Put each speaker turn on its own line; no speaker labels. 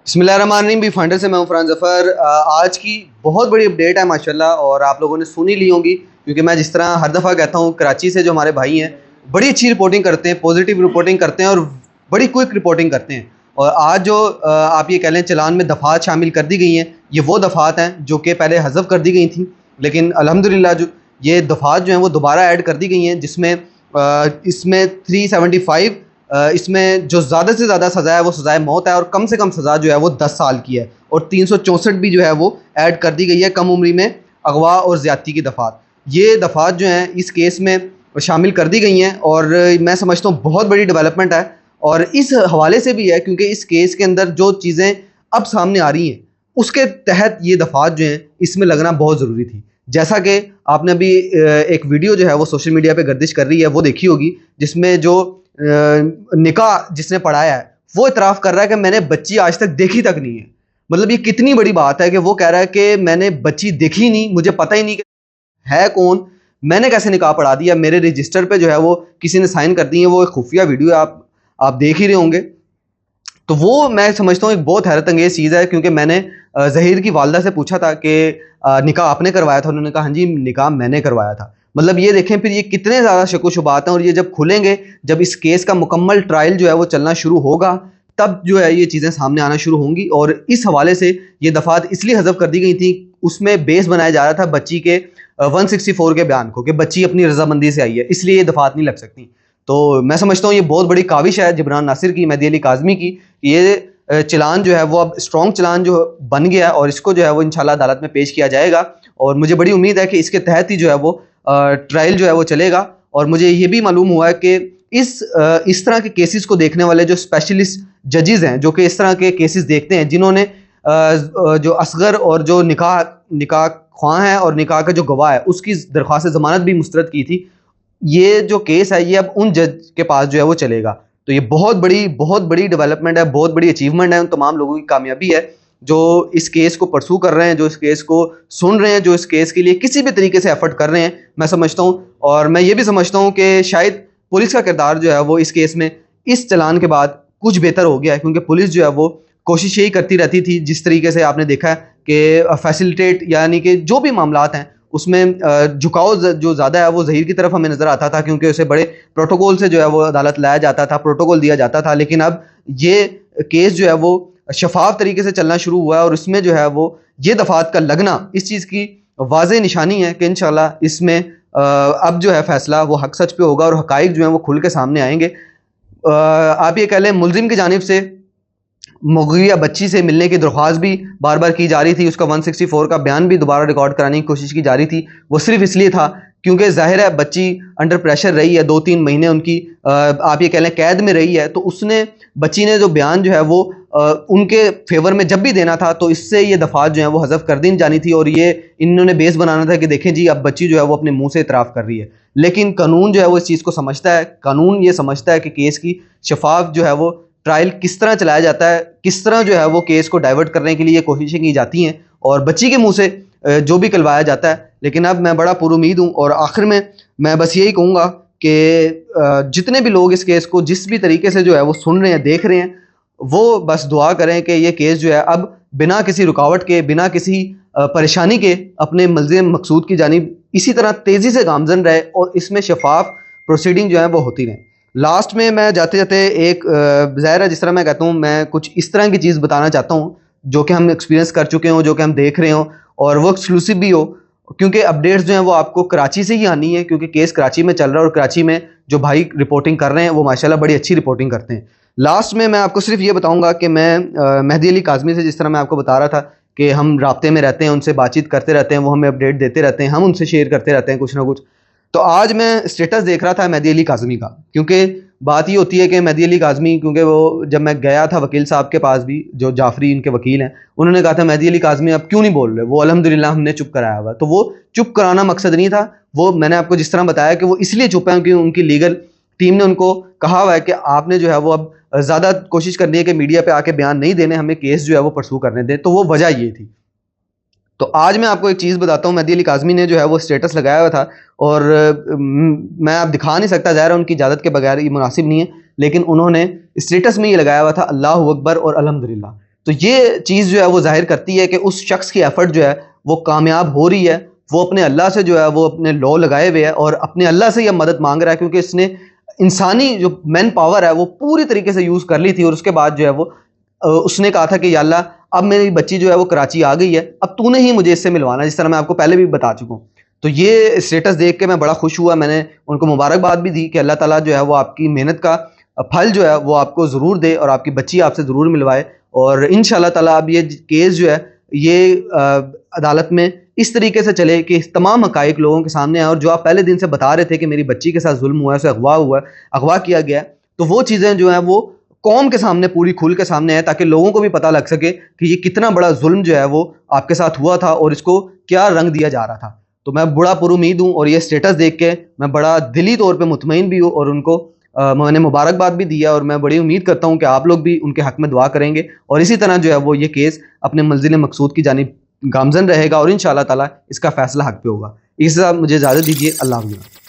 بسم اللہ الرحمن الرحیم. بھی فائنڈر سے میں ہوں فرحان ظفر. آج کی بہت بڑی اپڈیٹ ہے ماشاءاللہ, اور آپ لوگوں نے سنی لی ہوں گی, کیونکہ میں جس طرح ہر دفعہ کہتا ہوں کراچی سے جو ہمارے بھائی ہیں بڑی اچھی رپورٹنگ کرتے ہیں, پازیٹیو رپورٹنگ کرتے ہیں اور بڑی کوئک رپورٹنگ کرتے ہیں. اور آج جو آپ یہ کہہ لیں چلان میں دفعات شامل کر دی گئی ہیں, یہ وہ دفعات ہیں جو کہ پہلے حذف کر دی گئی تھیں, لیکن الحمدللہ جو یہ دفعات جو ہیں وہ دوبارہ ایڈ کر دی گئی ہیں, جس میں اس میں 375 اس میں جو زیادہ سے زیادہ سزا ہے وہ سزائے موت ہے, اور کم سے کم سزا جو ہے وہ 10 سال کی ہے, اور 364 بھی جو ہے وہ ایڈ کر دی گئی ہے کم عمری میں اغوا اور زیادتی کی دفعات. یہ دفعات جو ہیں اس کیس میں شامل کر دی گئی ہیں, اور میں سمجھتا ہوں بہت بڑی ڈیولپمنٹ ہے. اور اس حوالے سے بھی ہے کیونکہ اس کیس کے اندر جو چیزیں اب سامنے آ رہی ہیں اس کے تحت یہ دفعات جو ہیں اس میں لگنا بہت ضروری تھی. جیسا کہ آپ نے ابھی ایک ویڈیو جو ہے وہ سوشل میڈیا پہ گردش کر رہی ہے وہ دیکھی ہوگی, جس میں جو نکاح جس نے پڑھایا ہے وہ اعتراف کر رہا ہے کہ میں نے بچی آج تک دیکھی تک نہیں ہے. مطلب یہ کتنی بڑی بات ہے کہ وہ کہہ رہا ہے کہ میں نے بچی دیکھی نہیں, مجھے پتہ ہی نہیں کہ ہے کون, میں نے کیسے نکاح پڑھا دیا, میرے رجسٹر پہ جو ہے وہ کسی نے سائن کر دی ہے. وہ ایک خفیہ ویڈیو ہے, آپ دیکھ ہی رہے ہوں گے. تو وہ میں سمجھتا ہوں ایک بہت حیرت انگیز چیز ہے, کیونکہ میں نے ظہیر کی والدہ سے پوچھا تھا کہ نکاح آپ نے کروایا تھا, انہوں نے کہا ہاں جی نکاح میں نے کروایا تھا. مطلب یہ دیکھیں پھر یہ کتنے زیادہ شک و شبہات ہیں, اور یہ جب کھلیں گے, جب اس کیس کا مکمل ٹرائل جو ہے وہ چلنا شروع ہوگا, تب جو ہے یہ چیزیں سامنے آنا شروع ہوں گی. اور اس حوالے سے یہ دفعات اس لیے حذف کر دی گئی تھیں, اس میں بیس بنایا جا رہا تھا بچی کے 164 کے بیان کو کہ بچی اپنی رضامندی سے آئی ہے, اس لیے یہ دفعات نہیں لگ سکتی. تو میں سمجھتا ہوں یہ بہت بڑی کاوش ہے جبران ناصر کی, مہدی علی کاظمی کی. یہ چلان جو ہے وہ اب اسٹرانگ چلان جو بن گیا ہے, اور اس کو جو ہے وہ انشاءاللہ عدالت میں پیش کیا جائے گا, اور مجھے بڑی امید ہے کہ اس کے تحت ہی جو ہے وہ ٹرائل جو ہے وہ چلے گا. اور مجھے یہ بھی معلوم ہوا ہے کہ اس طرح کے کیسز کو دیکھنے والے جو اسپیشلسٹ ججز ہیں, جو کہ اس طرح کے کیسز دیکھتے ہیں, جنہوں نے جو اصغر اور جو نکاح خواہ ہیں اور نکاح کا جو گواہ ہے اس کی درخواست ضمانت بھی مسترد کی تھی, یہ جو کیس ہے یہ اب ان جج کے پاس جو ہے وہ چلے گا. تو یہ بہت بڑی ڈیولپمنٹ ہے, بہت بڑی اچیومنٹ ہے, ان تمام لوگوں کی کامیابی ہے جو اس کیس کو پرسو کر رہے ہیں, جو اس کیس کو سن رہے ہیں, جو اس کیس کے لیے کسی بھی طریقے سے ایفرٹ کر رہے ہیں. میں سمجھتا ہوں, اور میں یہ بھی سمجھتا ہوں کہ شاید پولیس کا کردار جو ہے وہ اس کیس میں اس چلان کے بعد کچھ بہتر ہو گیا ہے, کیونکہ پولیس جو ہے وہ کوشش یہی کرتی رہتی تھی, جس طریقے سے آپ نے دیکھا ہے کہ فیسیلیٹیٹ یعنی کہ جو بھی معاملات ہیں اس میں جھکاؤ جو زیادہ ہے وہ ظہیر کی طرف ہمیں نظر آتا تھا, کیونکہ اسے بڑے پروٹوکول سے جو ہے وہ عدالت لایا جاتا تھا, پروٹوکول دیا جاتا تھا. لیکن اب یہ کیس جو ہے وہ شفاف طریقے سے چلنا شروع ہوا ہے, اور اس میں جو ہے وہ یہ دفعات کا لگنا اس چیز کی واضح نشانی ہے کہ انشاءاللہ اس میں اب جو ہے فیصلہ وہ حق سچ پہ ہوگا, اور حقائق جو ہیں وہ کھل کے سامنے آئیں گے. آپ یہ کہہ لیں ملزم کی جانب سے مغویہ بچی سے ملنے کی درخواست بھی بار بار کی جا رہی تھی, اس کا 164 کا بیان بھی دوبارہ ریکارڈ کرانے کی کوشش کی جا رہی تھی. وہ صرف اس لیے تھا کیونکہ ظاہر ہے بچی انڈر پریشر رہی ہے, 2-3 مہینے ان کی آپ یہ کہہ لیں قید میں رہی ہے, تو اس نے بچی نے جو بیان جو ہے وہ ان کے فیور میں جب بھی دینا تھا, تو اس سے یہ دفعات جو ہیں وہ حذف کر دی جانی تھی, اور یہ انہوں نے بیس بنانا تھا کہ دیکھیں جی اب بچی جو ہے وہ اپنے منہ سے اعتراف کر رہی ہے. لیکن قانون جو ہے وہ اس چیز کو سمجھتا ہے, قانون یہ سمجھتا ہے کہ کیس کی شفاف جو ہے وہ ٹرائل کس طرح چلایا جاتا ہے, کس طرح جو ہے وہ کیس کو ڈائیورٹ کرنے کے لیے کوششیں کی جاتی ہیں, اور بچی کے منہ سے جو بھی کلوایا جاتا ہے. لیکن اب میں بڑا پر امید ہوں, اور آخر میں بس یہی کہوں گا کہ جتنے بھی لوگ اس کیس کو جس بھی طریقے سے جو ہے وہ سن رہے ہیں, دیکھ رہے ہیں, وہ بس دعا کریں کہ یہ کیس جو ہے اب بنا کسی رکاوٹ کے, بنا کسی پریشانی کے اپنے ملزم مقصود کی جانب اسی طرح تیزی سے گامزن رہے, اور اس میں شفاف پروسیڈنگ جو ہے وہ ہوتی رہیں. لاسٹ میں جاتے جاتے ایک ظاہر ہے جس طرح میں کہتا ہوں, میں کچھ اس طرح کی چیز بتانا چاہتا ہوں جو کہ ہم ایکسپیرینس کر چکے ہوں, جو کہ ہم دیکھ رہے ہوں, اور وہ ایکسکلوسیو بھی ہو, کیونکہ اپڈیٹس جو ہیں وہ آپ کو کراچی سے ہی آنی ہے, کیونکہ کیس کراچی میں چل رہا ہے, اور کراچی میں جو بھائی رپورٹنگ کر رہے ہیں وہ ماشاءاللہ بڑی اچھی رپورٹنگ کرتے ہیں. لاسٹ میں آپ کو صرف یہ بتاؤں گا کہ میں مہدی علی کاظمی سے جس طرح میں آپ کو بتا رہا تھا کہ ہم رابطے میں رہتے ہیں, ان سے بات چیت کرتے رہتے ہیں, وہ ہمیں اپڈیٹ دیتے رہتے ہیں, ہم ان سے شیئر کرتے رہتے ہیں کچھ نہ کچھ. تو آج میں اسٹیٹس دیکھ رہا تھا مہدی علی کاظمی کا, کیونکہ بات یہ ہوتی ہے کہ مہدی علی کاظمی, کیونکہ وہ جب میں گیا تھا وکیل صاحب کے پاس بھی, جو جعفری ان کے وکیل ہیں, انہوں نے کہا تھا مہدی علی کاظمی اب کیوں نہیں بول رہے, وہ الحمدللہ ہم نے چپ کرایا ہوا. تو وہ چپ کرانا مقصد نہیں تھا, وہ میں نے آپ کو جس طرح بتایا کہ وہ اس لیے چپ ہیں کہ ان کی لیگل ٹیم نے ان کو کہا ہوا ہے کہ آپ نے جو ہے وہ اب زیادہ کوشش کرنی ہے کہ میڈیا پہ آ کے بیان نہیں دینے, ہمیں کیس جو ہے وہ پرسو کرنے دیں. تو وہ وجہ یہ تھی. تو آج میں آپ کو ایک چیز بتاتا ہوں, مہدی علی کاظمی نے جو ہے وہ اسٹیٹس لگایا ہوا تھا, اور میں آپ دکھا نہیں سکتا, ظاہر ہے ان کی اجازت کے بغیر یہ مناسب نہیں ہے, لیکن انہوں نے اسٹیٹس میں یہ لگایا ہوا تھا اللہ اکبر اور الحمدللہ. تو یہ چیز جو ہے وہ ظاہر کرتی ہے کہ اس شخص کی ایفرٹ جو ہے وہ کامیاب ہو رہی ہے، وہ اپنے اللہ سے جو ہے وہ اپنے لو لگائے ہوئے ہے اور اپنے اللہ سے یہ مدد مانگ رہا ہے، کیونکہ اس نے انسانی جو مین پاور ہے وہ پوری طریقے سے یوز کر لی تھی، اور اس کے بعد جو ہے وہ اس نے کہا تھا کہ یا اللہ اب میری بچی جو ہے وہ کراچی آ گئی ہے، اب تو نے ہی مجھے اس سے ملوانا، جس طرح میں آپ کو پہلے بھی بتا چکا ہوں۔ تو یہ اسٹیٹس دیکھ کے میں بڑا خوش ہوا، میں نے ان کو مبارکباد بھی دی کہ اللہ تعالیٰ جو ہے وہ آپ کی محنت کا پھل جو ہے وہ آپ کو ضرور دے اور آپ کی بچی آپ سے ضرور ملوائے، اور انشاءاللہ تعالیٰ اب یہ کیس جو ہے یہ عدالت میں اس طریقے سے چلے کہ تمام حقائق لوگوں کے سامنے آئے، اور جو آپ پہلے دن سے بتا رہے تھے کہ میری بچی کے ساتھ ظلم ہوا ہے، اسے اغوا ہوا ہے، اغوا کیا گیا ہے، تو وہ چیزیں جو ہیں وہ قوم کے سامنے پوری کھل کے سامنے ہے، تاکہ لوگوں کو بھی پتہ لگ سکے کہ یہ کتنا بڑا ظلم جو ہے وہ آپ کے ساتھ ہوا تھا اور اس کو کیا رنگ دیا جا رہا تھا۔ تو میں بڑا پر امید ہوں، اور یہ اسٹیٹس دیکھ کے میں بڑا دلی طور پہ مطمئن بھی ہوں، اور ان کو میں نے مبارکباد بھی دیا، اور میں بڑی امید کرتا ہوں کہ آپ لوگ بھی ان کے حق میں دعا کریں گے، اور اسی طرح جو ہے وہ یہ کیس اپنے منزل مقصود کی جانب گامزن رہے گا، اور انشاءاللہ تعالیٰ اس کا فیصلہ حق پہ ہوگا۔ اس سے مجھے اجازت دیجیے، اللہ حافظ۔